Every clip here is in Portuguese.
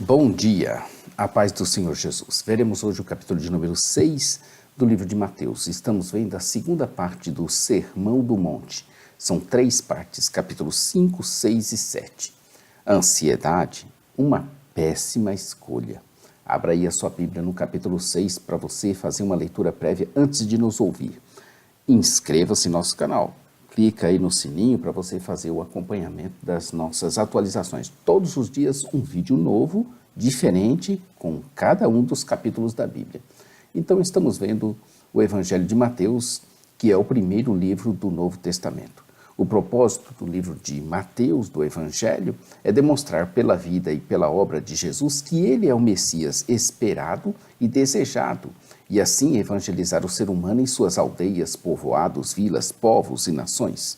Bom dia, a paz do Senhor Jesus. Veremos hoje o capítulo de número 6 do livro de Mateus. Estamos vendo a segunda parte do Sermão do Monte. São 3 partes, capítulos 5, 6 e 7. Ansiedade, uma péssima escolha. Abra aí a sua Bíblia no capítulo 6 para você fazer uma leitura prévia antes de nos ouvir. Inscreva-se no nosso canal. Clica aí no sininho para você fazer o acompanhamento das nossas atualizações. Todos os dias um vídeo novo, diferente, com cada um dos capítulos da Bíblia. Então estamos vendo o Evangelho de Mateus, que é o primeiro livro do Novo Testamento. O propósito do livro de Mateus, do Evangelho, é demonstrar pela vida e pela obra de Jesus que ele é o Messias esperado e desejado, e assim evangelizar o ser humano em suas aldeias, povoados, vilas, povos e nações.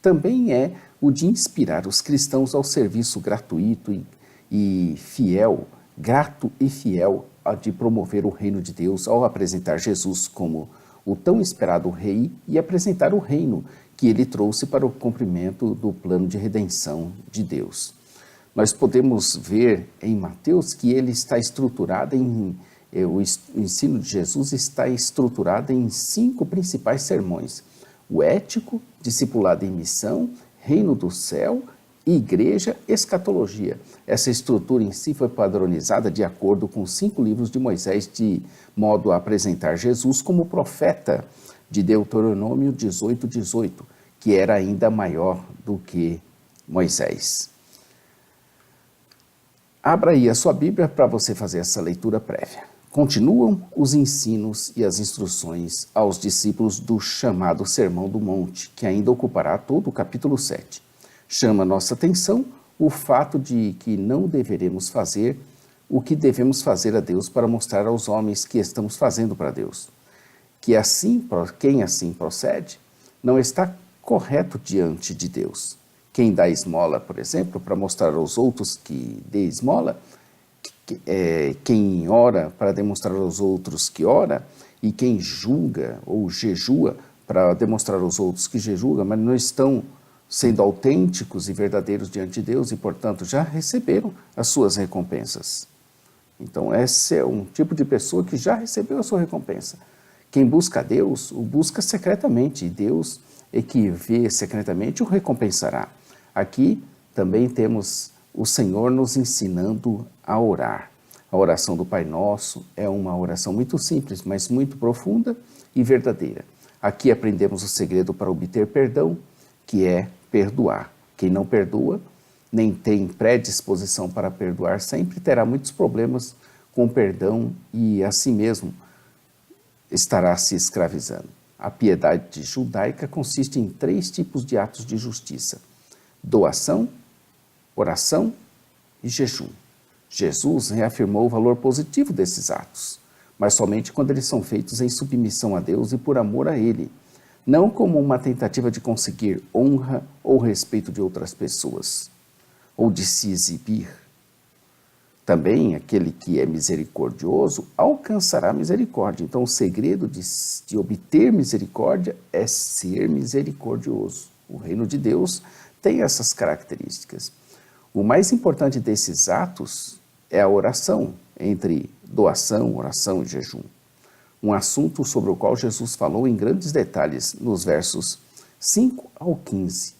Também é o de inspirar os cristãos ao serviço gratuito e fiel, grato e fiel, de promover o reino de Deus ao apresentar Jesus como o tão esperado rei e apresentar o reino que ele trouxe para o cumprimento do plano de redenção de Deus. Nós podemos ver em Mateus que ele está estruturado o ensino de Jesus está estruturado em 5 principais sermões: o ético, discipulado em missão, reino do céu, igreja, escatologia. Essa estrutura em si foi padronizada de acordo com os 5 livros de Moisés, de modo a apresentar Jesus como profeta de Deuteronômio 18:18, que era ainda maior do que Moisés. Abra aí a sua Bíblia para você fazer essa leitura prévia. Continuam os ensinos e as instruções aos discípulos do chamado Sermão do Monte, que ainda ocupará todo o capítulo 7. Chama nossa atenção o fato de que não deveremos fazer o que devemos fazer a Deus para mostrar aos homens que estamos fazendo para Deus. Que assim, quem assim procede, não está correto diante de Deus. Quem dá esmola, por exemplo, para mostrar aos outros que dê esmola, quem ora para demonstrar aos outros que ora, e quem julga ou jejua para demonstrar aos outros que jejua, mas não estão sendo autênticos e verdadeiros diante de Deus e, portanto, já receberam as suas recompensas. Então, esse é um tipo de pessoa que já recebeu a sua recompensa. Quem busca a Deus, o busca secretamente, e Deus é que vê secretamente o recompensará. Aqui também temos o Senhor nos ensinando a orar. A oração do Pai Nosso é uma oração muito simples, mas muito profunda e verdadeira. Aqui aprendemos o segredo para obter perdão, que é perdoar. Quem não perdoa, nem tem predisposição para perdoar, sempre terá muitos problemas com perdão e, assim mesmo, estará se escravizando. A piedade judaica consiste em 3 tipos de atos de justiça: doação, oração e jejum. Jesus reafirmou o valor positivo desses atos, mas somente quando eles são feitos em submissão a Deus e por amor a Ele, não como uma tentativa de conseguir honra ou respeito de outras pessoas, ou de se exibir. Também aquele que é misericordioso alcançará misericórdia. Então o segredo de obter misericórdia é ser misericordioso. O reino de Deus tem essas características. O mais importante desses atos é a oração, entre doação, oração e jejum. Um assunto sobre o qual Jesus falou em grandes detalhes nos versos 5 ao 15.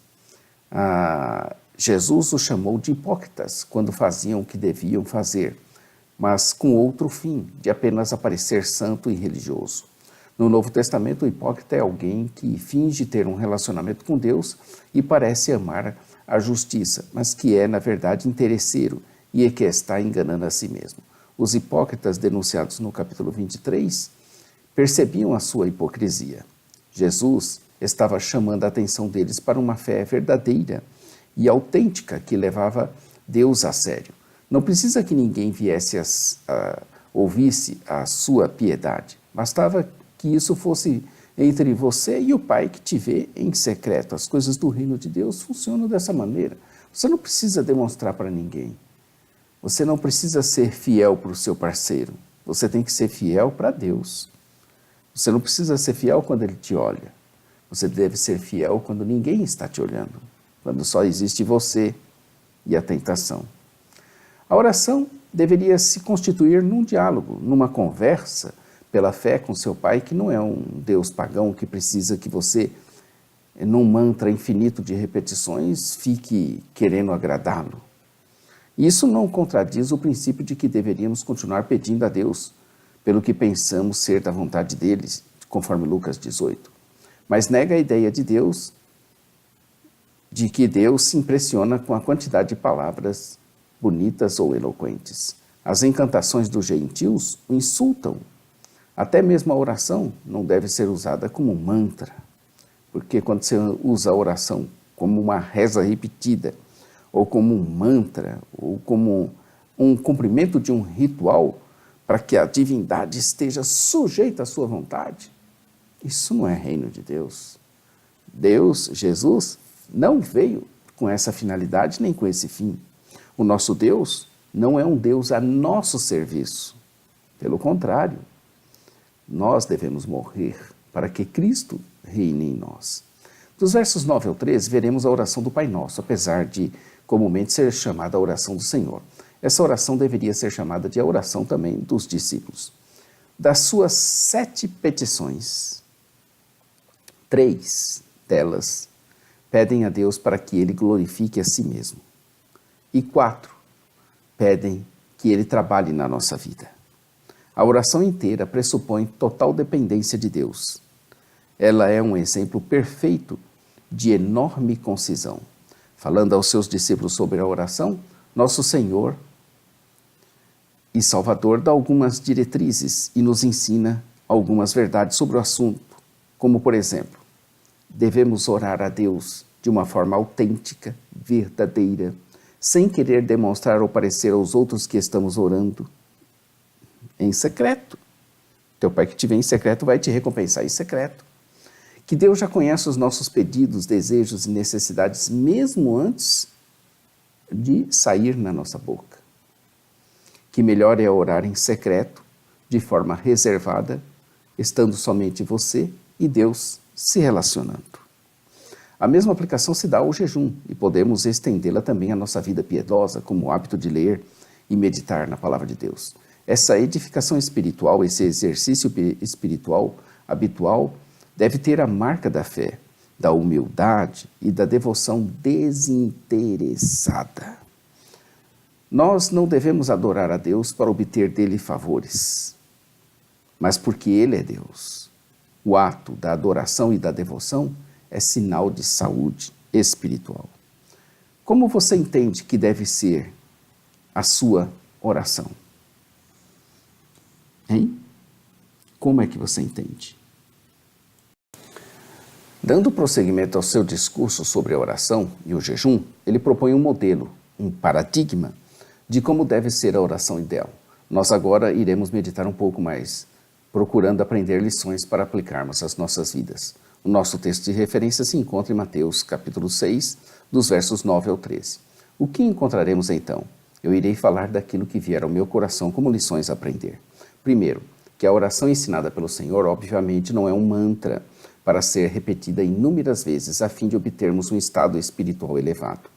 Jesus os chamou de hipócritas quando faziam o que deviam fazer, mas com outro fim, de apenas aparecer santo e religioso. No Novo Testamento, o hipócrita é alguém que finge ter um relacionamento com Deus e parece amar a justiça, mas que é, na verdade, interesseiro e é que está enganando a si mesmo. Os hipócritas denunciados no capítulo 23 percebiam a sua hipocrisia. Jesus estava chamando a atenção deles para uma fé verdadeira e autêntica que levava Deus a sério. Não precisa que ninguém viesse ouvisse a sua piedade. Bastava que isso fosse entre você e o Pai que te vê em secreto. As coisas do reino de Deus funcionam dessa maneira. Você não precisa demonstrar para ninguém. Você não precisa ser fiel para o seu parceiro. Você tem que ser fiel para Deus. Você não precisa ser fiel quando Ele te olha. Você deve ser fiel quando ninguém está te olhando, quando só existe você e a tentação. A oração deveria se constituir num diálogo, numa conversa pela fé com seu pai, que não é um Deus pagão que precisa que você, num mantra infinito de repetições, fique querendo agradá-lo. Isso não contradiz o princípio de que deveríamos continuar pedindo a Deus pelo que pensamos ser da vontade dele, conforme Lucas 18. Mas nega a ideia de Deus, de que Deus se impressiona com a quantidade de palavras bonitas ou eloquentes. As encantações dos gentios o insultam. Até mesmo a oração não deve ser usada como mantra, porque quando você usa a oração como uma reza repetida, ou como um mantra, ou como um cumprimento de um ritual para que a divindade esteja sujeita à sua vontade, isso não é reino de Deus. Deus, Jesus, não veio com essa finalidade nem com esse fim. O nosso Deus não é um Deus a nosso serviço. Pelo contrário, nós devemos morrer para que Cristo reine em nós. Dos versos 9 ao 13, veremos a oração do Pai Nosso, apesar de comumente ser chamada a oração do Senhor. Essa oração deveria ser chamada de a oração também dos discípulos. Das suas 7 petições, 3 delas pedem a Deus para que Ele glorifique a si mesmo. E 4 pedem que Ele trabalhe na nossa vida. A oração inteira pressupõe total dependência de Deus. Ela é um exemplo perfeito de enorme concisão. Falando aos seus discípulos sobre a oração, nosso Senhor e Salvador dá algumas diretrizes e nos ensina algumas verdades sobre o assunto, como, por exemplo, devemos orar a Deus de uma forma autêntica, verdadeira, sem querer demonstrar ou parecer aos outros que estamos orando em secreto. Teu Pai que te vê em secreto vai te recompensar em secreto. Que Deus já conhece os nossos pedidos, desejos e necessidades mesmo antes de sair na nossa boca. Que melhor é orar em secreto, de forma reservada, estando somente você e Deus se relacionando. A mesma aplicação se dá ao jejum e podemos estendê-la também à nossa vida piedosa, como o hábito de ler e meditar na palavra de Deus. Essa edificação espiritual, esse exercício espiritual habitual, deve ter a marca da fé, da humildade e da devoção desinteressada. Nós não devemos adorar a Deus para obter dele favores, mas porque Ele é Deus. O ato da adoração e da devoção é sinal de saúde espiritual. Como você entende que deve ser a sua oração? Hein? Como é que você entende? Dando prosseguimento ao seu discurso sobre a oração e o jejum, ele propõe um modelo, um paradigma de como deve ser a oração ideal. Nós agora iremos meditar um pouco mais, procurando aprender lições para aplicarmos às nossas vidas. O nosso texto de referência se encontra em Mateus, capítulo 6, dos versos 9 ao 13. O que encontraremos então? Eu irei falar daquilo que vier ao meu coração como lições a aprender. Primeiro, que a oração ensinada pelo Senhor, obviamente, não é um mantra para ser repetida inúmeras vezes a fim de obtermos um estado espiritual elevado.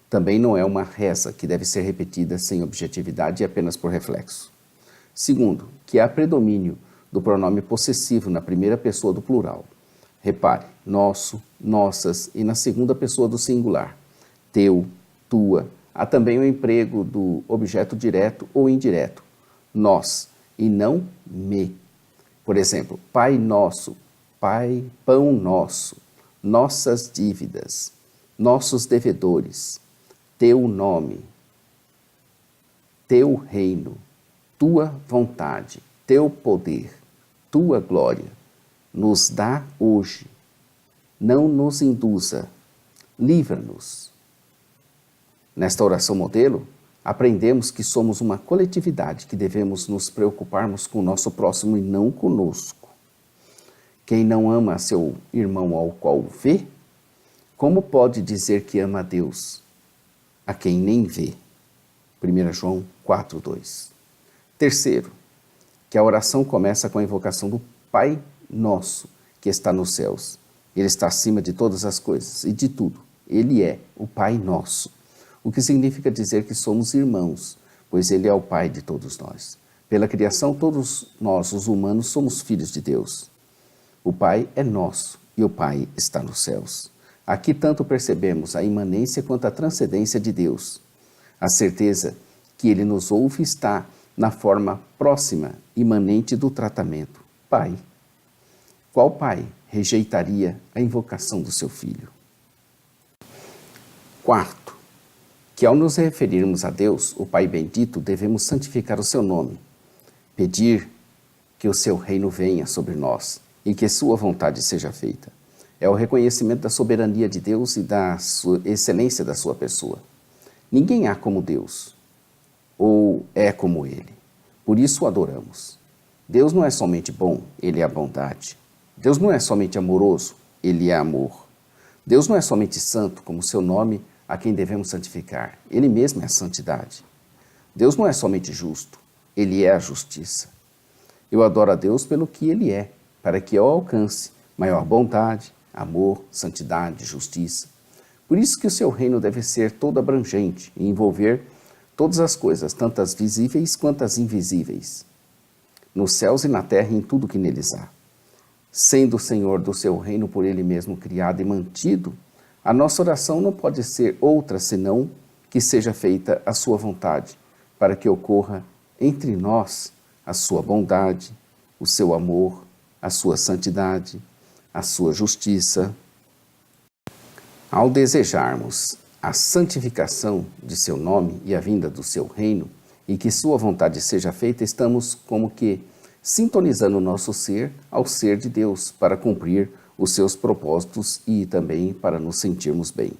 Também não é uma reza que deve ser repetida sem objetividade e apenas por reflexo. Segundo, que há predomínio do pronome possessivo na primeira pessoa do plural. Repare, nosso, nossas e na segunda pessoa do singular. Teu, tua. Há também o emprego do objeto direto ou indireto. Nós e não me. Por exemplo, Pai nosso, Pai, pão nosso, nossas dívidas, nossos devedores, teu nome, teu reino, tua vontade, teu poder, tua glória, nos dá hoje, não nos induza, livra-nos. Nesta oração modelo, aprendemos que somos uma coletividade que devemos nos preocuparmos com o nosso próximo e não conosco. Quem não ama seu irmão ao qual vê, como pode dizer que ama a Deus, a quem nem vê? 1 João 4:2. Terceiro, que a oração começa com a invocação do Pai Nosso, que está nos céus. Ele está acima de todas as coisas e de tudo. Ele é o Pai Nosso, o que significa dizer que somos irmãos, pois Ele é o Pai de todos nós. Pela criação, todos nós, os humanos, somos filhos de Deus. O Pai é nosso e o Pai está nos céus. Aqui tanto percebemos a imanência quanto a transcendência de Deus. A certeza que Ele nos ouve está na forma próxima, imanente do tratamento. Pai. Qual pai rejeitaria a invocação do seu filho? Quarto, que ao nos referirmos a Deus, o Pai bendito, devemos santificar o seu nome, pedir que o seu reino venha sobre nós e que sua vontade seja feita. É o reconhecimento da soberania de Deus e da excelência da sua pessoa. Ninguém há como Deus, ou é como Ele. Por isso o adoramos. Deus não é somente bom, Ele é a bondade. Deus não é somente amoroso, Ele é amor. Deus não é somente santo, como seu nome a quem devemos santificar. Ele mesmo é a santidade. Deus não é somente justo, Ele é a justiça. Eu adoro a Deus pelo que Ele é, para que eu alcance maior bondade, amor, santidade, justiça. Por isso que o seu reino deve ser todo abrangente e envolver todas as coisas, tanto as visíveis quanto as invisíveis, nos céus e na terra e em tudo que neles há. Sendo o Senhor do seu reino por Ele mesmo criado e mantido, a nossa oração não pode ser outra senão que seja feita a sua vontade, para que ocorra entre nós a sua bondade, o seu amor, a sua santidade, a sua justiça. Ao desejarmos a santificação de seu nome e a vinda do seu reino, e que sua vontade seja feita, estamos como que sintonizando o nosso ser ao ser de Deus para cumprir os seus propósitos e também para nos sentirmos bem.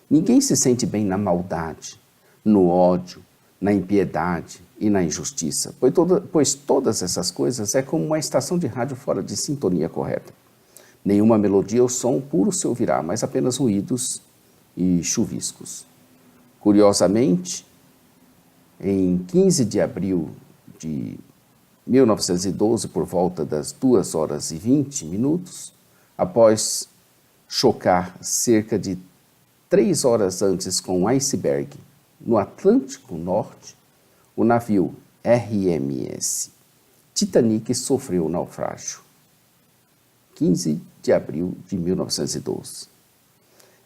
Ninguém se sente bem na maldade, no ódio, na impiedade e na injustiça, pois todas essas coisas é como uma estação de rádio fora de sintonia correta. Nenhuma melodia ou som puro se ouvirá, mas apenas ruídos e chuviscos. Curiosamente, em 15 de abril de 1912, por volta das 2h20, após chocar cerca de 3 horas antes com um iceberg no Atlântico Norte, o navio RMS Titanic sofreu naufrágio. 15 de abril de 1912.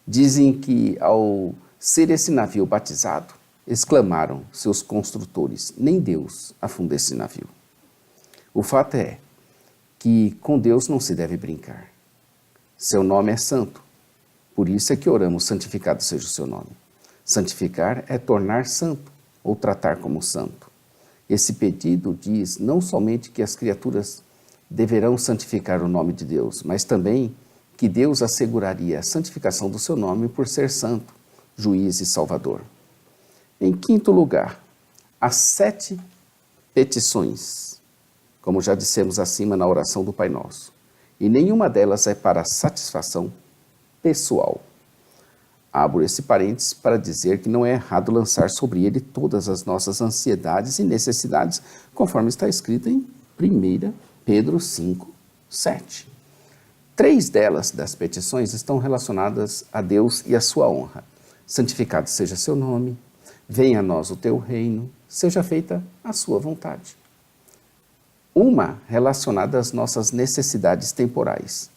Dizem que, ao ser esse navio batizado, exclamaram seus construtores: nem Deus afunda esse navio. O fato é que com Deus não se deve brincar. Seu nome é santo, por isso é que oramos: santificado seja o seu nome. Santificar é tornar santo ou tratar como santo. Esse pedido diz não somente que as criaturas deverão santificar o nome de Deus, mas também que Deus asseguraria a santificação do seu nome por ser santo, juiz e salvador. Em quinto lugar, as 7 petições, como já dissemos acima na oração do Pai Nosso, e nenhuma delas é para satisfação pessoal. Abro esse parênteses para dizer que não é errado lançar sobre ele todas as nossas ansiedades e necessidades, conforme está escrito em 1 Pedro 5, 7. 3 delas, das petições, estão relacionadas a Deus e a sua honra. Santificado seja seu nome, venha a nós o teu reino, seja feita a sua vontade. Uma relacionada às nossas necessidades temporais,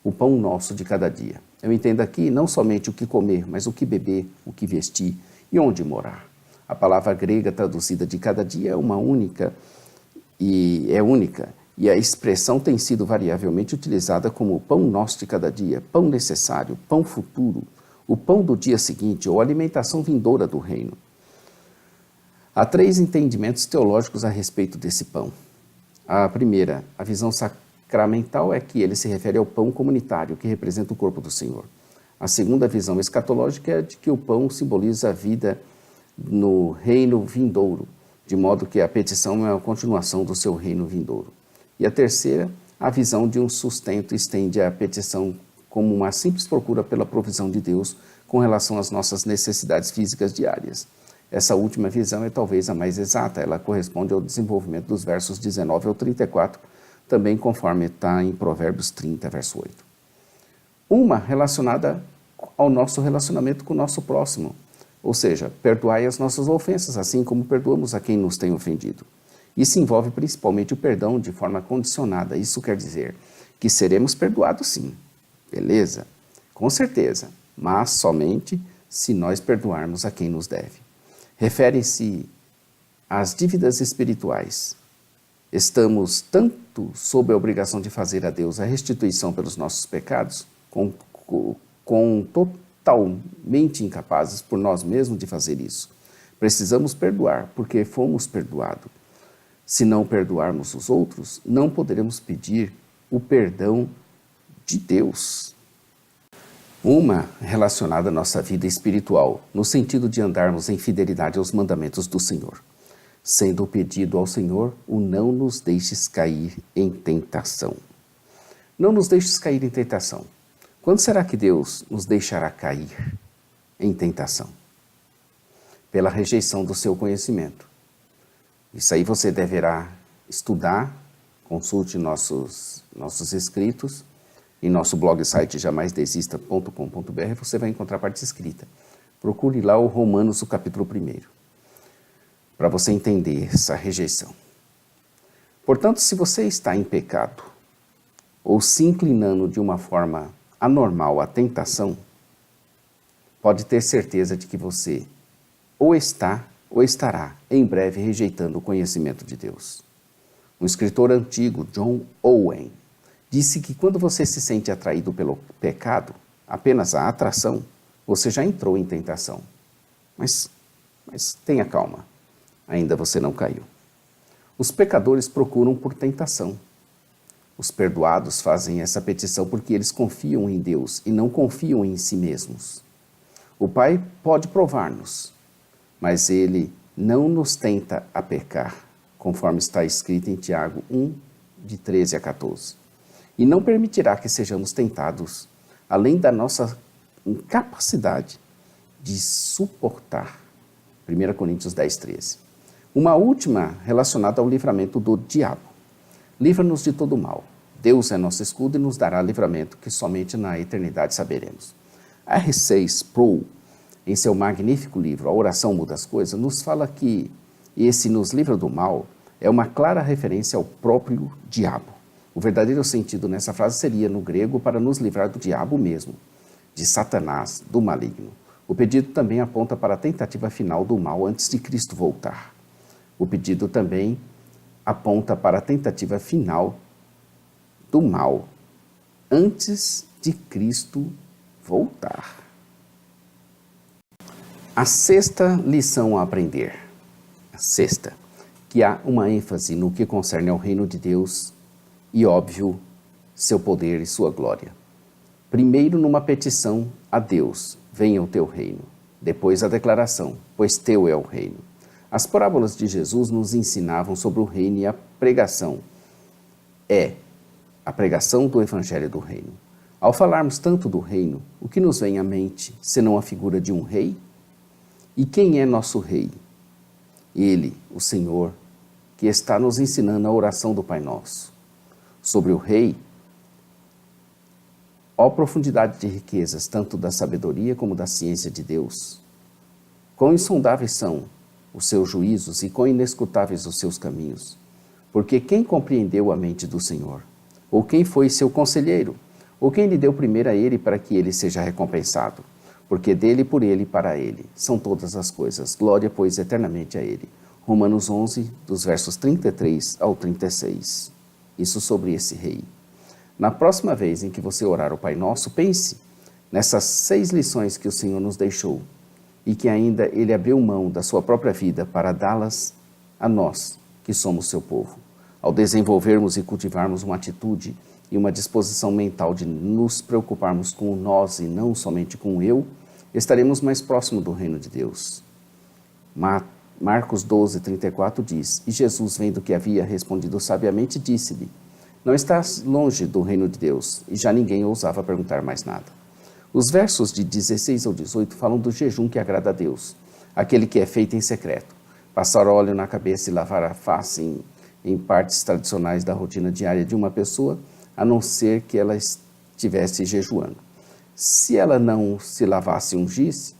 o pão nosso de cada dia. Eu entendo aqui não somente o que comer, mas o que beber, o que vestir e onde morar. A palavra grega traduzida de cada dia é única, e a expressão tem sido variavelmente utilizada como o pão nosso de cada dia, pão necessário, pão futuro, o pão do dia seguinte ou alimentação vindoura do reino. Há 3 entendimentos teológicos a respeito desse pão. A primeira, a visão sacramental, é que ele se refere ao pão comunitário, que representa o corpo do Senhor. A segunda visão escatológica é de que o pão simboliza a vida no reino vindouro, de modo que a petição é a continuação do seu reino vindouro. E a terceira, a visão de um sustento, estende a petição como uma simples procura pela provisão de Deus com relação às nossas necessidades físicas diárias. Essa última visão é talvez a mais exata, ela corresponde ao desenvolvimento dos versos 19 ao 34, também conforme está em Provérbios 30, verso 8. Uma relacionada ao nosso relacionamento com o nosso próximo, Ou seja, perdoai as nossas ofensas, assim como perdoamos a quem nos tem ofendido. Isso envolve principalmente o perdão de forma condicionada. Isso quer dizer que seremos perdoados sim, beleza? Com certeza, mas somente se nós perdoarmos a quem nos deve. Refere-se às dívidas espirituais. Estamos tanto sob a obrigação de fazer a Deus a restituição pelos nossos pecados, com totalmente incapazes por nós mesmos de fazer isso. Precisamos perdoar, porque fomos perdoados. Se não perdoarmos os outros, não poderemos pedir o perdão de Deus. Uma relacionada à nossa vida espiritual, no sentido de andarmos em fidelidade aos mandamentos do Senhor. Sendo o pedido ao Senhor, o não nos deixes cair em tentação. Não nos deixes cair em tentação. Quando será que Deus nos deixará cair em tentação? Pela rejeição do seu conhecimento. Isso aí você deverá estudar, consulte nossos escritos. Em nosso blog site jamaisdesista.com.br você vai encontrar a parte escrita. Procure lá o Romanos, o capítulo 1, para você entender essa rejeição. Portanto, se você está em pecado, ou se inclinando de uma forma anormal à tentação, pode ter certeza de que você ou está ou estará em breve rejeitando o conhecimento de Deus. Um escritor antigo, John Owen, disse que quando você se sente atraído pelo pecado, apenas a atração, você já entrou em tentação. Mas tenha calma, ainda você não caiu. Os pecadores procuram por tentação. Os perdoados fazem essa petição porque eles confiam em Deus e não confiam em si mesmos. O Pai pode provar-nos, mas Ele não nos tenta a pecar, conforme está escrito em Tiago 1, de 13 a 14. E não permitirá que sejamos tentados, além da nossa incapacidade de suportar. 1 Coríntios 10, 13. Uma última relacionada ao livramento do diabo. Livra-nos de todo mal. Deus é nosso escudo e nos dará livramento que somente na eternidade saberemos. R.C. Sproul, em seu magnífico livro A Oração Muda as Coisas, nos fala que esse nos livra do mal é uma clara referência ao próprio diabo. O verdadeiro sentido nessa frase seria, no grego, para nos livrar do diabo mesmo, de Satanás, do maligno. O pedido também aponta para a tentativa final do mal antes de Cristo voltar. O pedido também aponta para a tentativa final do mal antes de Cristo voltar. A sexta lição a aprender. A sexta, que há uma ênfase no que concerne ao reino de Deus e, óbvio, seu poder e sua glória. Primeiro, numa petição a Deus, venha o teu reino. Depois, a declaração, pois teu é o reino. As parábolas de Jesus nos ensinavam sobre o reino e a pregação do evangelho do reino. Ao falarmos tanto do reino, o que nos vem à mente, senão a figura de um rei? E quem é nosso rei? Ele, o Senhor, que está nos ensinando a oração do Pai Nosso. Sobre o rei, ó profundidade de riquezas, tanto da sabedoria como da ciência de Deus. Quão insondáveis são os seus juízos e quão inescrutáveis os seus caminhos. Porque quem compreendeu a mente do Senhor? Ou quem foi seu conselheiro? Ou quem lhe deu primeiro a ele para que ele seja recompensado? Porque dele, por ele e para ele são todas as coisas. Glória, pois, eternamente a ele. Romanos 11, dos versos 33 ao 36. Isso sobre esse rei. Na próxima vez em que você orar o Pai Nosso, pense nessas 6 lições que o Senhor nos deixou e que ainda Ele abriu mão da sua própria vida para dá-las a nós, que somos seu povo. Ao desenvolvermos e cultivarmos uma atitude e uma disposição mental de nos preocuparmos com o nós e não somente com o eu, estaremos mais próximos do reino de Deus. Marcos 12, 34 diz, e Jesus, vendo que havia respondido sabiamente, disse-lhe, não estás longe do reino de Deus, e já ninguém ousava perguntar mais nada. Os versos de 16 ao 18 falam do jejum que agrada a Deus, aquele que é feito em secreto, passar óleo na cabeça e lavar a face em partes tradicionais da rotina diária de uma pessoa, a não ser que ela estivesse jejuando. Se ela não se lavasse e ungisse,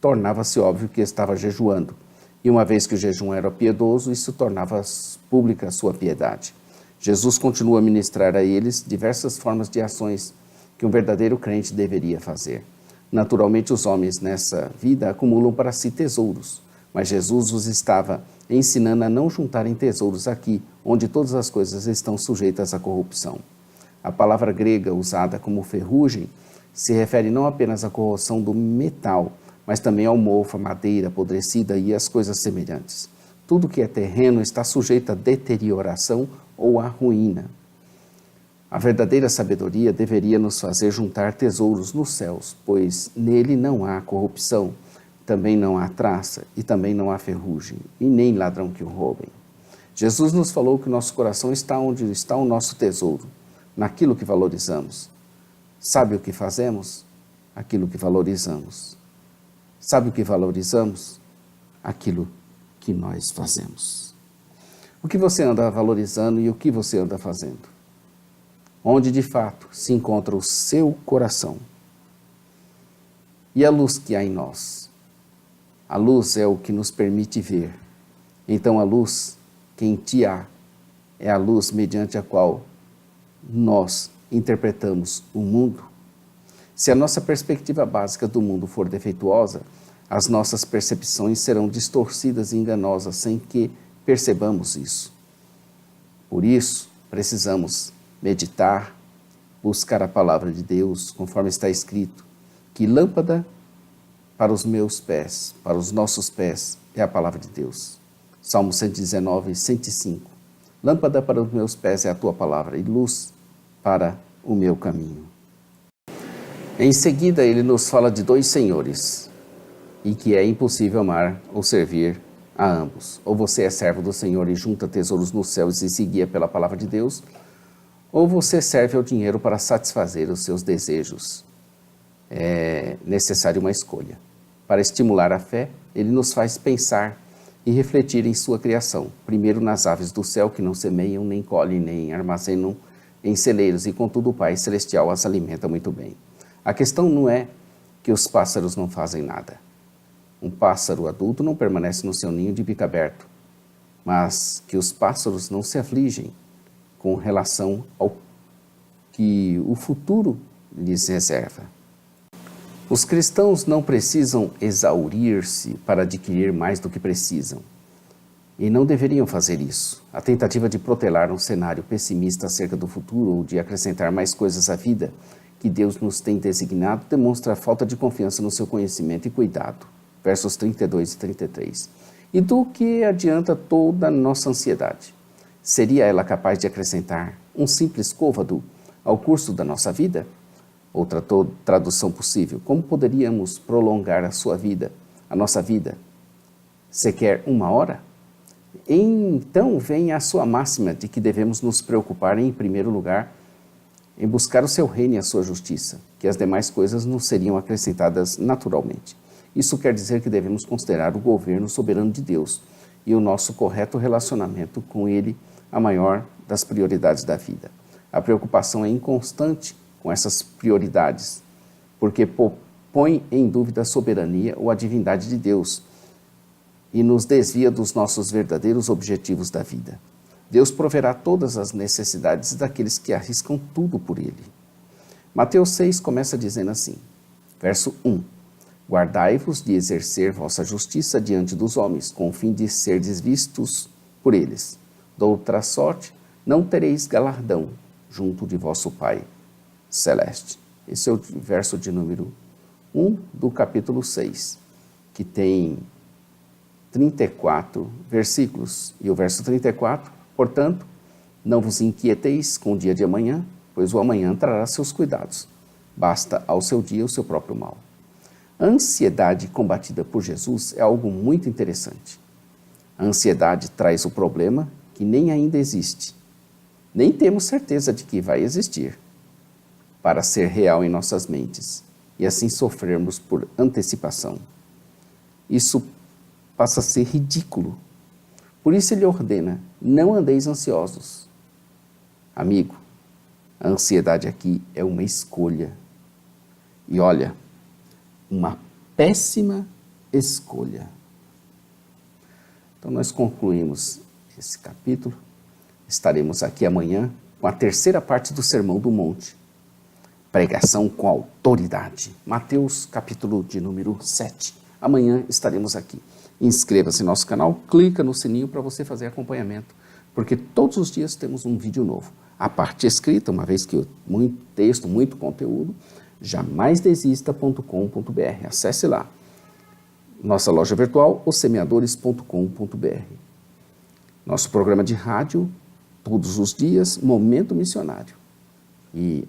tornava-se óbvio que estava jejuando. E uma vez que o jejum era piedoso, isso tornava pública a sua piedade. Jesus continua a ministrar a eles diversas formas de ações que um verdadeiro crente deveria fazer. Naturalmente, os homens nessa vida acumulam para si tesouros, mas Jesus os estava ensinando a não juntarem tesouros aqui, onde todas as coisas estão sujeitas à corrupção. A palavra grega usada como ferrugem se refere não apenas à corrosão do metal, mas também ao mofo, à madeira apodrecida e às coisas semelhantes. Tudo que é terreno está sujeito à deterioração ou à ruína. A verdadeira sabedoria deveria nos fazer juntar tesouros nos céus, pois nele não há corrupção, também não há traça e também não há ferrugem, e nem ladrão que o roubem. Jesus nos falou que nosso coração está onde está o nosso tesouro, naquilo que valorizamos. Sabe o que fazemos? Aquilo que valorizamos. Sabe o que valorizamos? Aquilo que nós fazemos. O que você anda valorizando e o que você anda fazendo? Onde de fato se encontra o seu coração? E a luz que há em nós? A luz é o que nos permite ver. Então a luz que em ti há é a luz mediante a qual nós interpretamos o mundo. Se a nossa perspectiva básica do mundo for defeituosa, as nossas percepções serão distorcidas e enganosas sem que percebamos isso. Por isso, precisamos meditar, buscar a palavra de Deus, conforme está escrito, que lâmpada para os meus pés, para os nossos pés, é a palavra de Deus. Salmo 119, 105. Lâmpada para os meus pés é a tua palavra e luz para o meu caminho. Em seguida, ele nos fala de dois senhores e que é impossível amar ou servir a ambos. Ou você é servo do Senhor e junta tesouros nos céus e se guia pela palavra de Deus, ou você serve ao dinheiro para satisfazer os seus desejos. É necessário uma escolha. Para estimular a fé, ele nos faz pensar e refletir em sua criação. Primeiro nas aves do céu que não semeiam, nem colhem, nem armazenam em celeiros, e contudo o Pai Celestial as alimenta muito bem. A questão não é que os pássaros não fazem nada. Um pássaro adulto não permanece no seu ninho de bico aberto, mas que os pássaros não se afligem com relação ao que o futuro lhes reserva. Os cristãos não precisam exaurir-se para adquirir mais do que precisam. E não deveriam fazer isso. A tentativa de protelar um cenário pessimista acerca do futuro ou de acrescentar mais coisas à vida que Deus nos tem designado demonstra a falta de confiança no seu conhecimento e cuidado. Versos 32 e 33. E do que adianta toda a nossa ansiedade? Seria ela capaz de acrescentar um simples côvado ao curso da nossa vida? Outra tradução possível: como poderíamos prolongar a sua vida, a nossa vida? Sequer uma hora? Então vem a sua máxima de que devemos nos preocupar em primeiro lugar em buscar o seu reino e a sua justiça, que as demais coisas não seriam acrescentadas naturalmente. Isso quer dizer que devemos considerar o governo soberano de Deus e o nosso correto relacionamento com Ele a maior das prioridades da vida. A preocupação é inconstante com essas prioridades, porque põe em dúvida a soberania ou a divindade de Deus e nos desvia dos nossos verdadeiros objetivos da vida. Deus proverá todas as necessidades daqueles que arriscam tudo por Ele. Mateus 6 começa dizendo assim, verso 1. Guardai-vos de exercer vossa justiça diante dos homens, com o fim de serdes vistos por eles. Doutra sorte, não tereis galardão junto de vosso Pai Celeste. Esse é o verso de número 1 do capítulo 6, que tem 34 versículos. E o verso 34, portanto, não vos inquieteis com o dia de amanhã, pois o amanhã trará seus cuidados. Basta ao seu dia o seu próprio mal. A ansiedade combatida por Jesus é algo muito interessante. A ansiedade traz o problema que nem ainda existe. Nem temos certeza de que vai existir, para ser real em nossas mentes, e assim sofrermos por antecipação. Isso passa a ser ridículo. Por isso ele ordena, não andeis ansiosos. Amigo, a ansiedade aqui é uma escolha. E olha, uma péssima escolha. Então nós concluímos esse capítulo. Estaremos aqui amanhã com a terceira parte do Sermão do Monte. Pregação com autoridade. Mateus, capítulo de número 7. Amanhã estaremos aqui. Inscreva-se no nosso canal, clica no sininho para você fazer acompanhamento, porque todos os dias temos um vídeo novo. A parte escrita, uma vez que muito texto, muito conteúdo, jamaisdesista.com.br. Acesse lá. Nossa loja virtual, ossemeadores.com.br. Nosso programa de rádio, todos os dias, Momento Missionário. E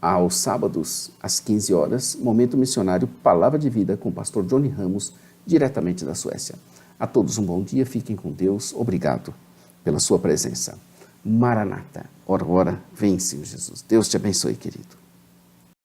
aos sábados, às 15 horas, Momento Missionário, Palavra de Vida, com o pastor Johnny Ramos, diretamente da Suécia. A todos um bom dia, fiquem com Deus, obrigado pela sua presença. Maranata, ora, ora, vem, Senhor Jesus. Deus te abençoe, querido.